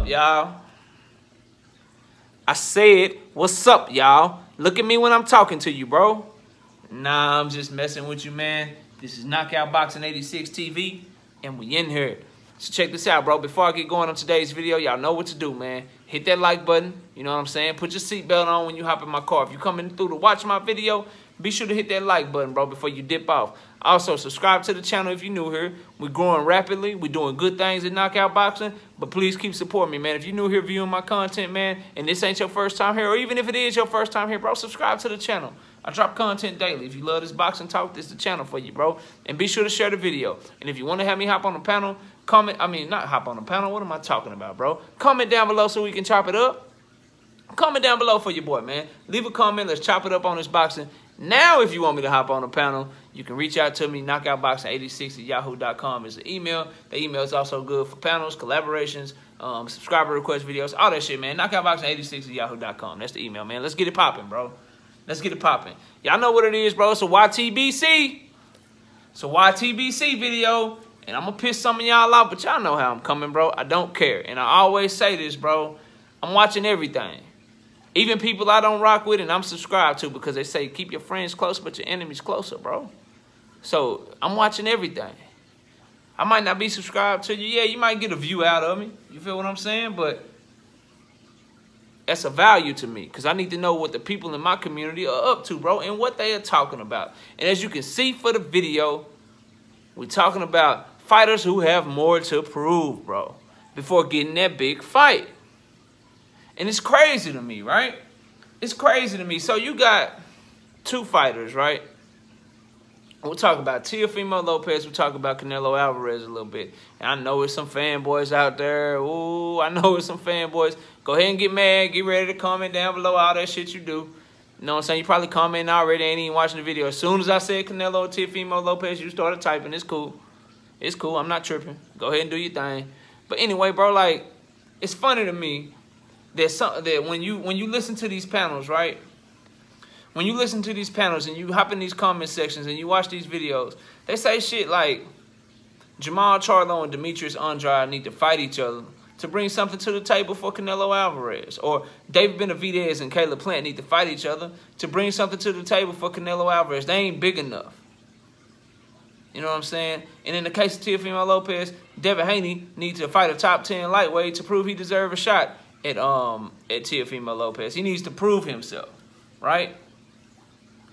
up, y'all? I said, what's up, y'all? Look at me when I'm talking to you, bro. Nah, I'm just messing with you, man. This is Knockout Boxing 86 TV, and we in here. So check this out, bro. Before I get going on today's video, y'all know what to do, man. Hit that like button, you know what I'm saying? Put your seatbelt on when you hop in my car. If you're coming through to watch my video, be sure to hit that like button, bro, before you dip off. Also, subscribe to the channel if you're new here. We're growing rapidly. We're doing good things in Knockout Boxing, but please keep supporting me, man. If you're new here viewing my content, man, and this ain't your first time here, or even if it is your first time here, bro, subscribe to the channel. I drop content daily. If you love this boxing talk, this is the channel for you, bro. And be sure to share the video. And if you want to have me hop on the panel, not hop on the panel. What am I talking about, bro? Comment down below so we can chop it up. Comment down below for your boy, man. Leave a comment. Let's chop it up on this boxing. Now, if you want me to hop on the panel, you can reach out to me. knockoutboxing86@yahoo.com is the email. The email is also good for panels, collaborations, subscriber request videos, all that shit, man. knockoutboxing86@yahoo.com. That's the email, man. Let's get it popping, bro. Let's get it popping. Y'all know what it is, bro. It's a YTBC. It's a YTBC video. And I'm going to piss some of y'all off, but y'all know how I'm coming, bro. I don't care. And I always say this, bro. I'm watching everything. Even people I don't rock with and I'm subscribed to, because they say keep your friends close but your enemies closer, bro. So I'm watching everything. I might not be subscribed to you. Yeah, you might get a view out of me. You feel what I'm saying? But that's a value to me, because I need to know what the people in my community are up to, bro, and what they are talking about. And as you can see for the video, we're talking about fighters who have more to prove, bro, before getting that big fight. And it's crazy to me, right? It's crazy to me. So you got two fighters, right? We'll talk about Teofimo Lopez. We'll talk about Canelo Alvarez a little bit. And I know there's some fanboys out there. Ooh, I know there's some fanboys. Go ahead and get mad. Get ready to comment down below all that shit you do. You know what I'm saying? You probably commenting already, ain't even watching the video. As soon as I said Canelo or Teofimo Lopez, you started typing. It's cool. It's cool. I'm not tripping. Go ahead and do your thing. But anyway, bro, like, it's funny to me that when you listen to these panels, right? When you listen to these panels and you hop in these comment sections and you watch these videos, they say shit like Jamal Charlo and Demetrius Andrade need to fight each other to bring something to the table for Canelo Alvarez. Or David Benavidez and Caleb Plant need to fight each other to bring something to the table for Canelo Alvarez. They ain't big enough. You know what I'm saying? And in the case of Teofimo Lopez, Devin Haney needs to fight a top 10 lightweight to prove he deserves a shot at Teofimo Lopez. He needs to prove himself, right?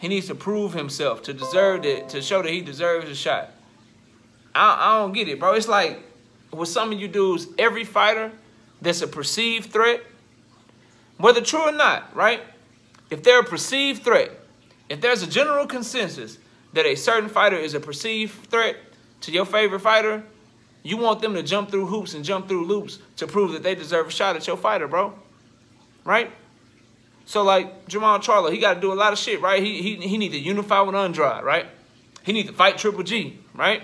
He needs to prove himself to deserve it, to show that he deserves a shot. I don't get it, bro. It's like with some of you dudes, every fighter that's a perceived threat, whether true or not, right? If they're a perceived threat, if there's a general consensus that a certain fighter is a perceived threat to your favorite fighter, you want them to jump through hoops and jump through loops to prove that they deserve a shot at your fighter, bro. Right? So, like, Jamal Charlo, he got to do a lot of shit, right? He need to unify with Andrade, right? He need to fight Triple G, right?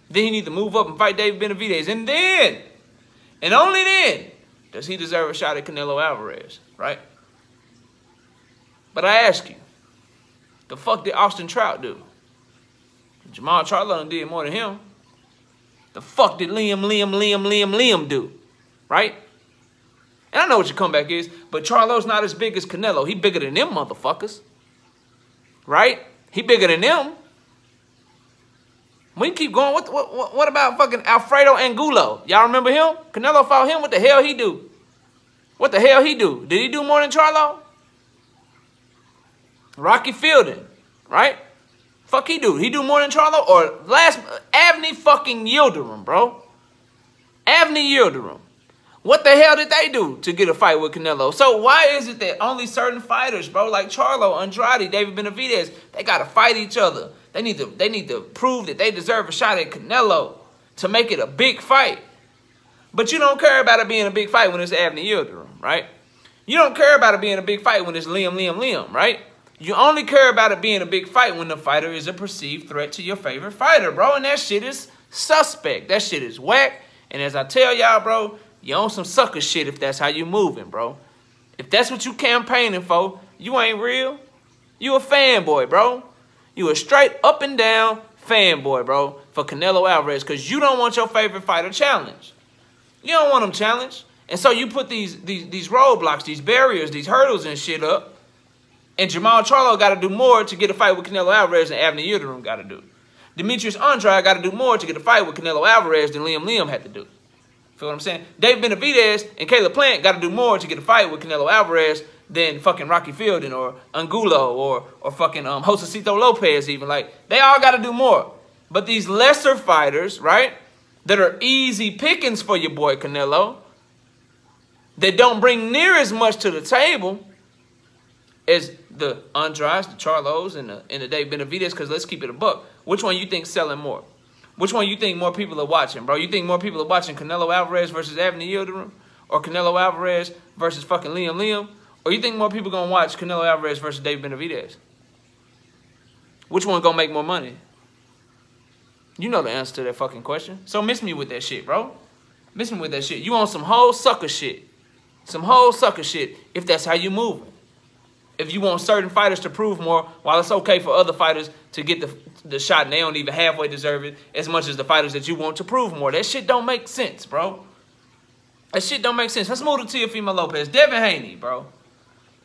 Then he need to move up and fight David Benavidez. And then, and only then, does he deserve a shot at Canelo Alvarez, right? But I ask you, the fuck did Austin Trout do? Jamal Charlo did more than him. The fuck did Liam do? Right? And I know what your comeback is, but Charlo's not as big as Canelo. He bigger than them motherfuckers. Right? He bigger than them. We keep going. What about fucking Alfredo Angulo? Y'all remember him? Canelo fought him. What the hell he do? What the hell he do? Did he do more than Charlo? Rocky Fielding. Right? Fuck he do? He do more than Charlo? Or Avni fucking Yildirim, bro. Avni Yildirim. What the hell did they do to get a fight with Canelo? So why is it that only certain fighters, bro, like Charlo, Andrade, David Benavidez, they got to fight each other? They need to prove that they deserve a shot at Canelo to make it a big fight. But you don't care about it being a big fight when it's Avni Yildirim, right? You don't care about it being a big fight when it's Liam, right? You only care about it being a big fight when the fighter is a perceived threat to your favorite fighter, bro. And that shit is suspect. That shit is whack. And as I tell y'all, bro, you on some sucker shit if that's how you moving, bro. If that's what you campaigning for, you ain't real. You a fanboy, bro. You a straight up and down fanboy, bro, for Canelo Alvarez, because you don't want your favorite fighter challenged. You don't want him challenged. And so you put these roadblocks, these barriers, these hurdles and shit up, and Jamal Charlo got to do more to get a fight with Canelo Alvarez than Avni Yildirim got to do. Demetrius Andrade got to do more to get a fight with Canelo Alvarez than Liam had to do. Feel what I'm saying? David Benavidez and Caleb Plant got to do more to get a fight with Canelo Alvarez than fucking Rocky Fielding or Angulo or fucking Josecito Lopez even. Like, they all got to do more. But these lesser fighters, right, that are easy pickings for your boy Canelo, that don't bring near as much to the table as the Andrades, the Charlos, and the Dave Benavidez, because let's keep it a buck. Which one you think selling more? Which one you think more people are watching, bro? You think more people are watching Canelo Alvarez versus Avni Yildirim? Or Canelo Alvarez versus fucking Liam? Or you think more people going to watch Canelo Alvarez versus Dave Benavidez? Which one going to make more money? You know the answer to that fucking question. So miss me with that shit, bro. Miss me with that shit. You on some whole sucker shit. Some whole sucker shit if that's how you moving. If you want certain fighters to prove more, while it's okay for other fighters to get the shot and they don't even halfway deserve it as much as the fighters that you want to prove more. That shit don't make sense, bro. That shit don't make sense. Let's move to Teofimo Lopez. Devin Haney, bro.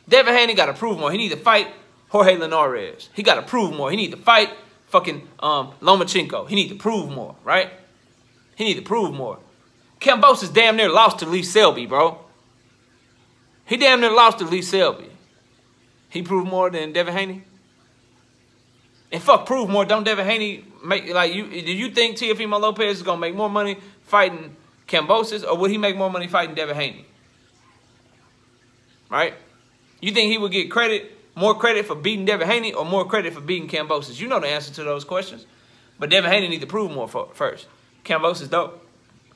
Devin Haney got to prove more. He need to fight Jorge Linares. He got to prove more. He need to fight fucking Lomachenko. He need to prove more, right? He need to prove more. Kambosos damn near lost to Lee Selby, bro. He damn near lost to Lee Selby. He proved more than Devin Haney? And fuck, prove more. Don't Devin Haney make, like, do you think Teofimo Lopez is going to make more money fighting Kambosos, or would he make more money fighting Devin Haney? Right? You think he would get more credit for beating Devin Haney or more credit for beating Kambosos? You know the answer to those questions. But Devin Haney need to prove more first. Kambosos, though.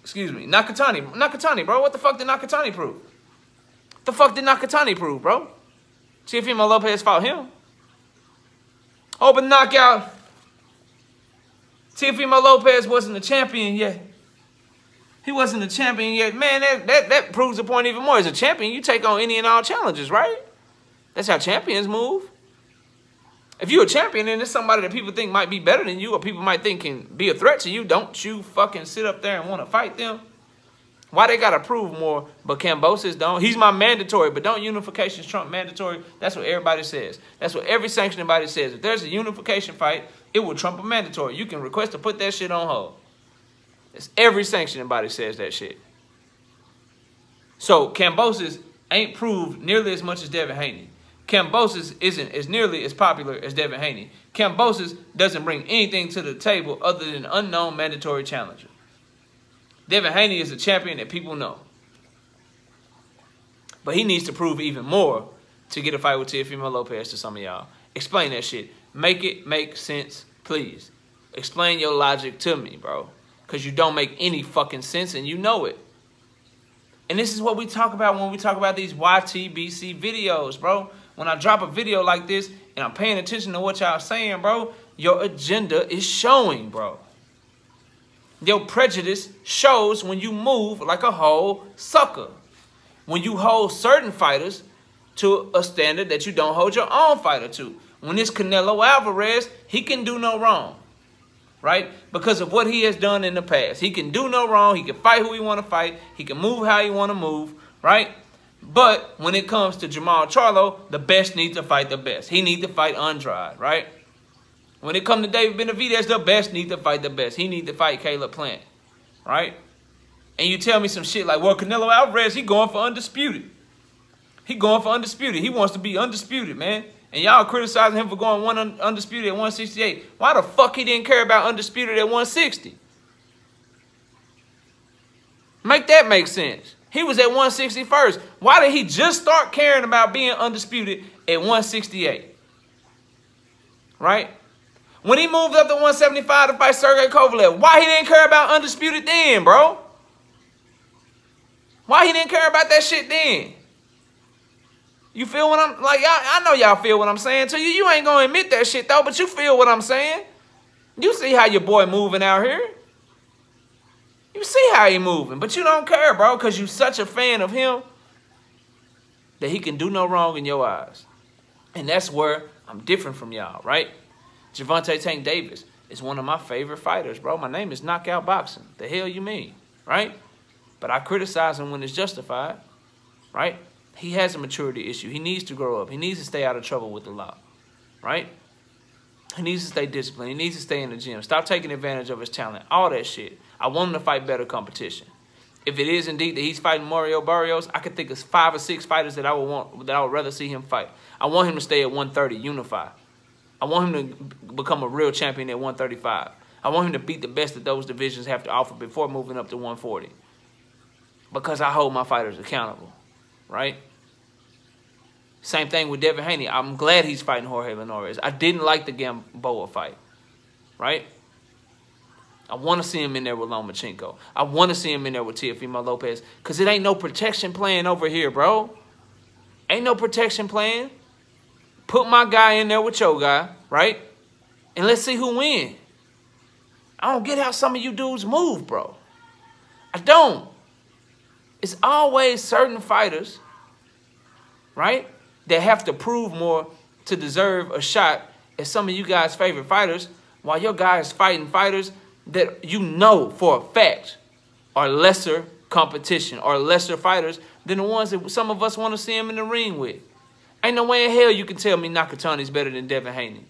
Excuse me. Nakatani, bro. What the fuck did Nakatani prove? What the fuck did Nakatani prove, bro? Teofimo Lopez fought him. Open knockout. Teofimo Lopez wasn't a champion yet. He wasn't a champion yet. Man, that proves the point even more. As a champion, you take on any and all challenges, right? That's how champions move. If you're a champion and it's somebody that people think might be better than you or people might think can be a threat to you, don't you fucking sit up there and want to fight them? Why they got to prove more, but Kambosos don't? He's my mandatory, but don't unifications trump mandatory? That's what everybody says. That's what every sanctioning body says. If there's a unification fight, it will trump a mandatory. You can request to put that shit on hold. It's every sanctioning body says that shit. So Kambosos ain't proved nearly as much as Devin Haney. Kambosos isn't as nearly as popular as Devin Haney. Kambosos doesn't bring anything to the table other than an unknown mandatory challenger. Devin Haney is a champion that people know. But he needs to prove even more to get a fight with Teofimo Lopez to some of y'all. Explain that shit. Make it make sense, please. Explain your logic to me, bro. Because you don't make any fucking sense and you know it. And this is what we talk about when we talk about these YTBC videos, bro. When I drop a video like this and I'm paying attention to what y'all saying, bro, your agenda is showing, bro. Your prejudice shows when you move like a whole sucker. When you hold certain fighters to a standard that you don't hold your own fighter to. When it's Canelo Alvarez, he can do no wrong. Right? Because of what he has done in the past. He can do no wrong. He can fight who he want to fight. He can move how he want to move. Right? But when it comes to Jamal Charlo, the best needs to fight the best. He needs to fight Andrade. Right? When it comes to David Benavidez, the best need to fight the best. He need to fight Caleb Plant, right? And you tell me some shit like, well, Canelo Alvarez, he going for undisputed. He going for undisputed. He wants to be undisputed, man. And y'all criticizing him for going undisputed at 168. Why the fuck he didn't care about undisputed at 160? Make that make sense. He was at 160 first. Why did he just start caring about being undisputed at 168? Right? When he moved up to 175 to fight Sergey Kovalev, why he didn't care about undisputed then, bro? Why he didn't care about that shit then? You feel what I'm, like, I know y'all feel what I'm saying to you. You ain't gonna admit that shit though, but you feel what I'm saying. You see how your boy moving out here. You see how he moving, but you don't care, bro, because you such a fan of him that he can do no wrong in your eyes. And that's where I'm different from y'all, right? Gervonta Tank Davis is one of my favorite fighters, bro. My name is Knockout Boxing. The hell you mean, right? But I criticize him when it's justified, right? He has a maturity issue. He needs to grow up. He needs to stay out of trouble with the law, right? He needs to stay disciplined. He needs to stay in the gym. Stop taking advantage of his talent. All that shit. I want him to fight better competition. If it is indeed that he's fighting Mario Barrios, I could think of 5 or 6 fighters that I would rather see him fight. I want him to stay at 130, unify. I want him to become a real champion at 135. I want him to beat the best that those divisions have to offer before moving up to 140. Because I hold my fighters accountable, right? Same thing with Devin Haney. I'm glad he's fighting Jorge Linares. I didn't like the Gamboa fight, right? I want to see him in there with Lomachenko. I want to see him in there with Teofimo Lopez because it ain't no protection plan over here, bro. Ain't no protection plan. Put my guy in there with your guy, right? And let's see who wins. I don't get how some of you dudes move, bro. I don't. It's always certain fighters, right, that have to prove more to deserve a shot as some of you guys' favorite fighters, while your guys fighting fighters that you know for a fact are lesser competition or lesser fighters than the ones that some of us want to see him in the ring with. Ain't no way in hell you can tell me Nakatani's better than Devin Haney.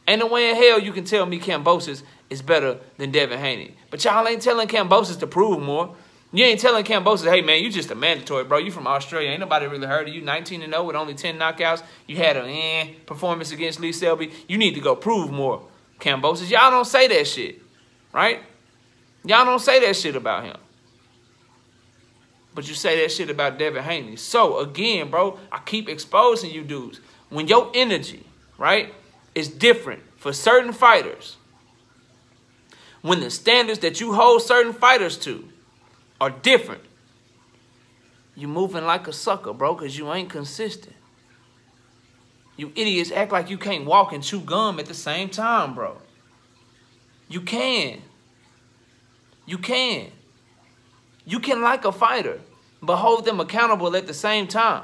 Ain't no way in hell you can tell me Kambosos is better than Devin Haney. But y'all ain't telling Kambosos to prove more. You ain't telling Kambosos, hey, man, you just a mandatory, bro. You from Australia. Ain't nobody really heard of you. 19-0 with only 10 knockouts. You had a performance against Lee Selby. You need to go prove more, Kambosos. Y'all don't say that shit, right? Y'all don't say that shit about him. But you say that shit about Devin Haney. So, again, bro, I keep exposing you dudes. When your energy, right, is different for certain fighters, when the standards that you hold certain fighters to are different, you moving like a sucker, bro, because you ain't consistent. You idiots act like you can't walk and chew gum at the same time, bro. You can. You can. You can like a fighter, but hold them accountable at the same time.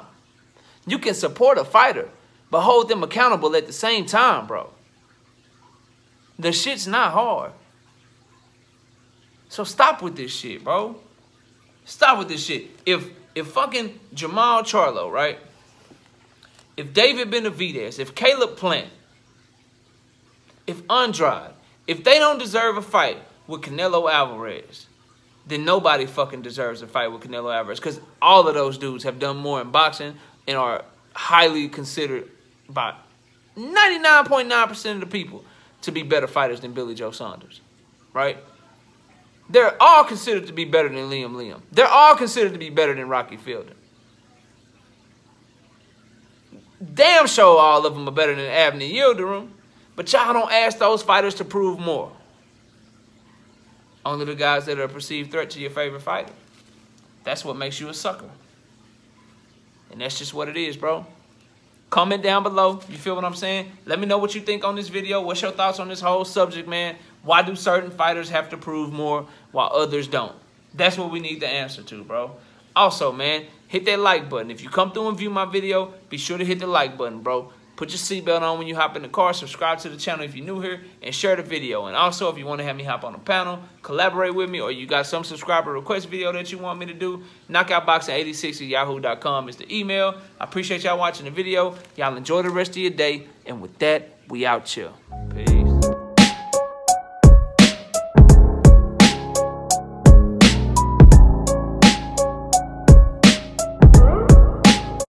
You can support a fighter, but hold them accountable at the same time, bro. The shit's not hard. So stop with this shit, bro. Stop with this shit. If fucking Jamal Charlo, right? If David Benavidez, if Caleb Plant, if Andrade, if they don't deserve a fight with Canelo Alvarez, then nobody fucking deserves a fight with Canelo Alvarez, because all of those dudes have done more in boxing and are highly considered by 99.9% of the people to be better fighters than Billy Joe Saunders, right? They're all considered to be better than Liam. They're all considered to be better than Rocky Fielding. Damn sure all of them are better than Abney Yildirim, but y'all don't ask those fighters to prove more. Only the guys that are a perceived threat to your favorite fighter. That's what makes you a sucker. And that's just what it is, bro. Comment down below. You feel what I'm saying? Let me know what you think on this video. What's your thoughts on this whole subject, man? Why do certain fighters have to prove more while others don't? That's what we need the answer to, bro. Also, man, hit that like button. If you come through and view my video, be sure to hit the like button, bro. Put your seatbelt on when you hop in the car. Subscribe to the channel if you're new here. And share the video. And also, if you want to have me hop on a panel, collaborate with me, or you got some subscriber request video that you want me to do, knockoutboxing86@yahoo.com is the email. I appreciate y'all watching the video. Y'all enjoy the rest of your day. And with that, we out here.